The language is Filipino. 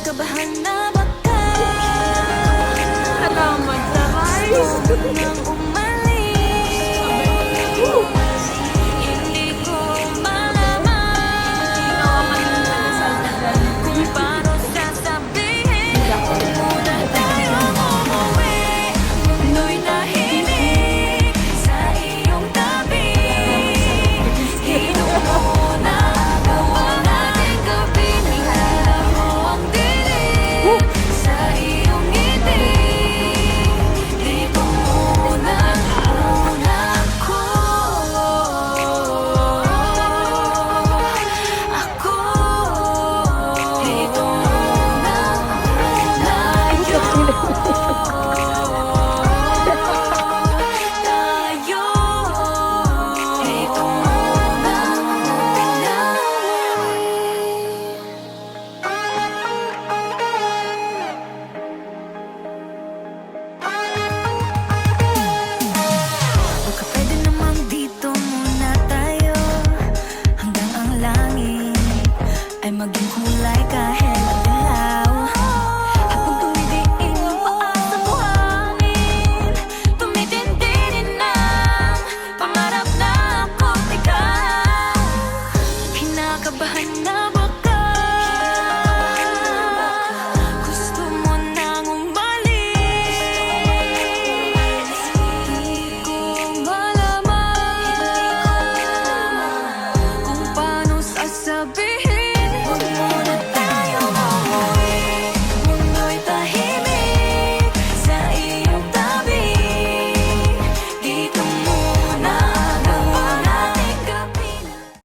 Kinakabahan na baka Salamat sa rice. nang umalis. Hindi ko malaman kung paano sasabihin muna tayong umuwi. Mundo'y tahimik sa iyong tabi. Hinuna ko ang ating gabi. Nilala mo ang dilim sa iyong ngiti. Di ko unang-una ko. Di ko unang-una tayo. Di ko unang-una. Baka pwede namang dito muna tayo hanggang ang langit ay maging kulay kahit madilaw. Habang tumidiin ang paa sa buhangin, tumitindi din ang pangarap na ako't ikaw. Kinakabahan na ba